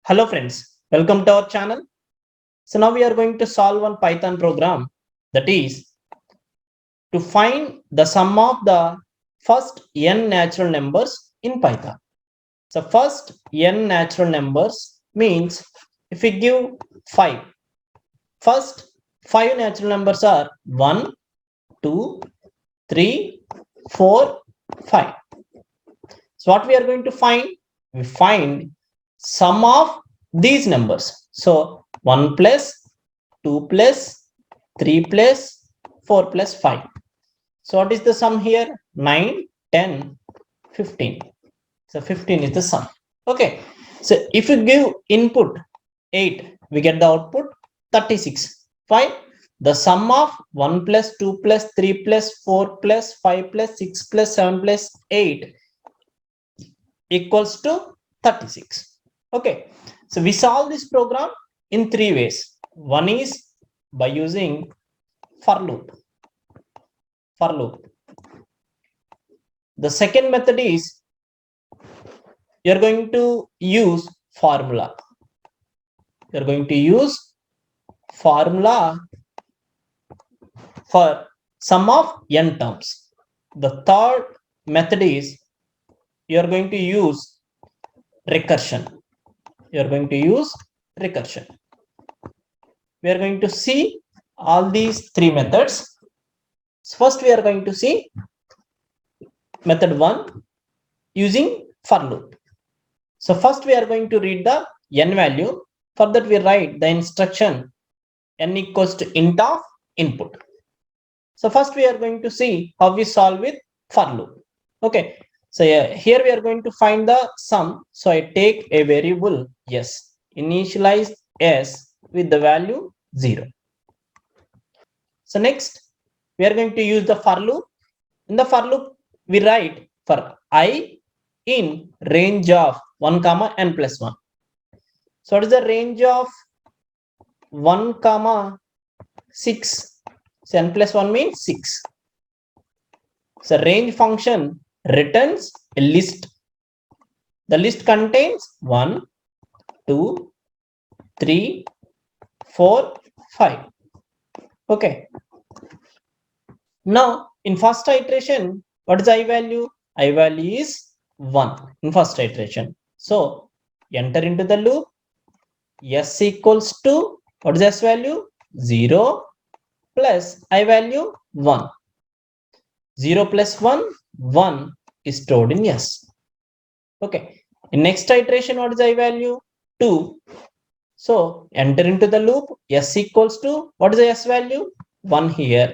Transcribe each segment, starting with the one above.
Hello friends, welcome to our channel. So now we are going to solve one Python program, that is to find the sum of the first n natural numbers in Python. So first n natural numbers means if we give 5, first 5 natural numbers are 1, 2, 3, 4, 5. So what we are going to find? We find sum of these numbers. So 1 plus 2 plus 3 plus 4 plus 5. So what is the sum here? 9, 10, 15. So 15 is the sum. Okay. So if you give input 8, we get the output 36. Fine. The sum of 1 plus 2 plus 3 plus 4 plus 5 plus 6 plus 7 plus 8 equals to 36. Okay. So we solve this program in 3 ways. One is by using for loop. The second method is you are going to use formula. You are going to use formula for sum of n terms. The third method is you are going to use recursion. You are going to use recursion. We are going to see all these three methods. First, we are going to see method 1 using for loop. So first we are going to read the n value. For that we write the instruction n equals to int of input. So first we are going to see how we solve with for loop. Okay. So here we are going to find the sum. So I take a variable s, initialize s with the value 0. So next we are going to use the for loop. In the for loop we write for I in range of 1 comma n plus 1. So what is the range of 1 comma 6? So n plus 1 means 6. So range function returns a list. The list contains 1, 2, 3, 4, 5. Okay. Now in first iteration, what is I value? I value is 1 in first iteration. So enter into the loop. S equals to, what is S value? 0 plus I value 1. 0 plus 1, 1 is stored in S. Okay. In next iteration, what is I value? 2. So enter into the loop. S equals to, what is the S value? 1 here.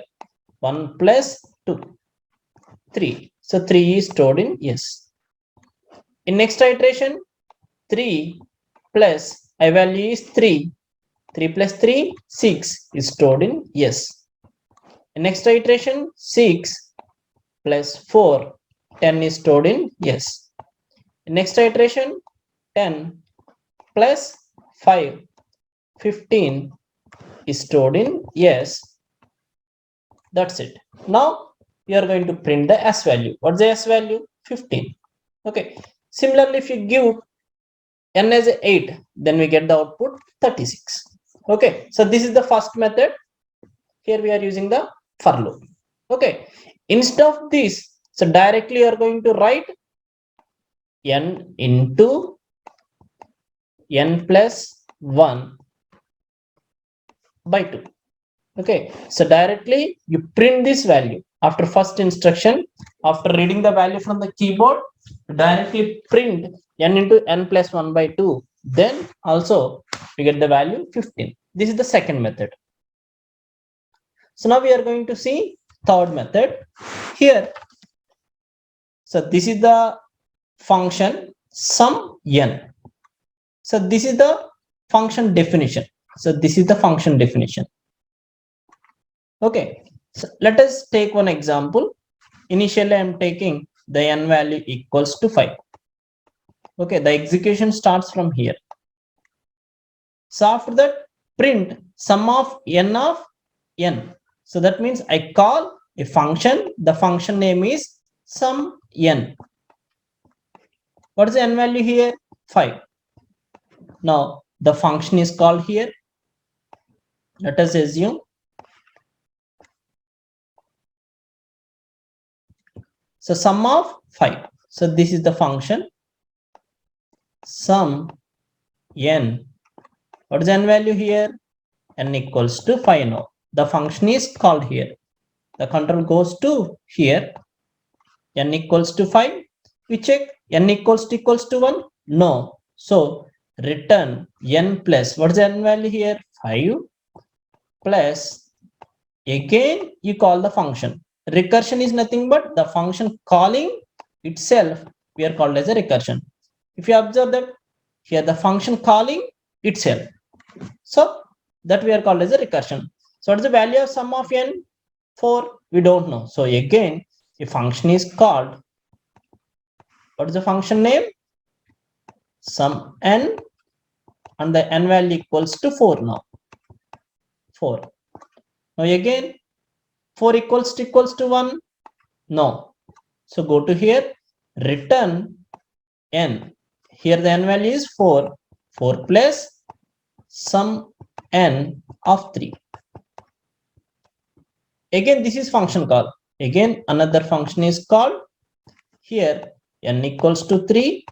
1 plus 2. 3. So 3 is stored in S. In next iteration, 3 plus I value is 3. 3 plus 3, 6 is stored in S. In next iteration, 6 plus 4, 10 is stored in S. In next iteration, 10 plus 5, 15 is stored in S. That's it. Now we are going to print the S value. What's the S value? 15. Okay. Similarly, if you give n as 8, then we get the output 36. Okay. So this is the first method. Here we are using the for loop. Okay. Instead of this, so directly you are going to write n into n plus 1 by 2. Okay. So directly you print this value after first instruction. After reading the value from the keyboard, directly print n into n plus 1 by 2. Then also we get the value 15. This is the second method. So now we are going to see third method here. So this is the function sum n. So this is the function definition. So this is the function definition. Okay. So let us take one example. Initially, I am taking the n value equals to 5. Okay. The execution starts from here. So after that, print sum of n of n. So that means I call a function. The function name is sum n. What is the n value here? 5. Now the function is called here. Let us assume so sum of 5. So this is the function sum n. What is n value here? N equals to 5 now. The function is called here. The control goes to here. N equals to 5. We check n equals to 1. No. So return n plus, what is n value here? 5 plus, again you call the function. Recursion is nothing but the function calling itself. We are called as a recursion. If you observe that here the function calling itself. So that we are called as a recursion. So what is the value of sum of n? 4. We don't know. So again, a function is called. What is the function name? Sum n, and the n value equals to 4 now. 4. Now again, 4 equals to 1? No. So go to here, return n. Here the n value is 4. 4 plus sum n of 3. Again, this is function call. Again, another function is called. Here n equals to 3.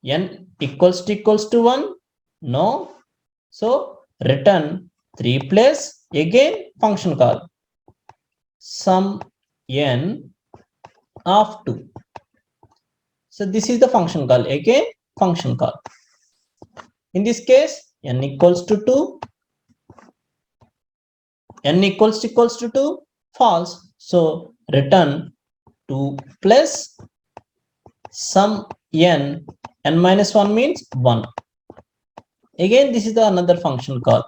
N equals to 1? No. So return 3 plus, again function call, sum n of 2. So this is the function call. Again function call. In this case, n equals to 2. N equals to 2? False. So return 2 plus sum n. N minus 1 means 1. Again, this is the another function call.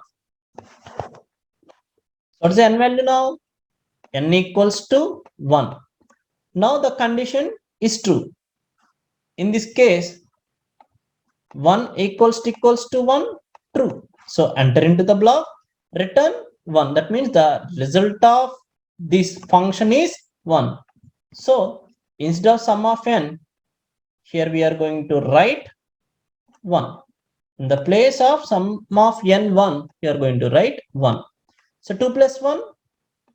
What is the n value now? N equals to 1. Now the condition is true. In this case, 1 equals to 1, true. So enter into the block, return 1. That means the result of this function is 1. So instead of sum of n, here we are going to write 1. In the place of sum of n1, we are going to write 1. So 2 plus 1,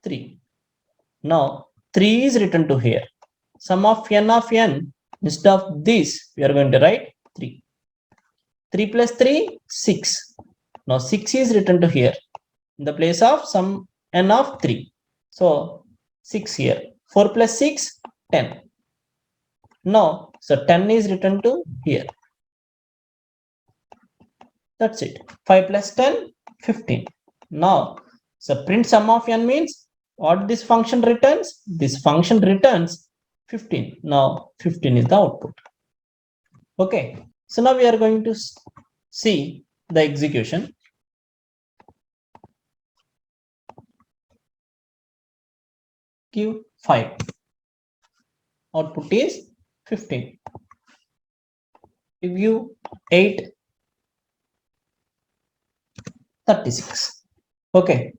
3. Now 3 is written to here. Sum of n, instead of this, we are going to write 3. 3 plus 3, 6. Now 6 is written to here in the place of sum n of 3. So 6 here. 4 plus 6, 10. Now, so 10 is written to here. That's it. 5 plus 10, 15. Now, so print sum of n means what this function returns? This function returns 15. Now, 15 is the output. Okay. So now we are going to see the execution. Give 5. Output is 15. Give 8, 36. Okay.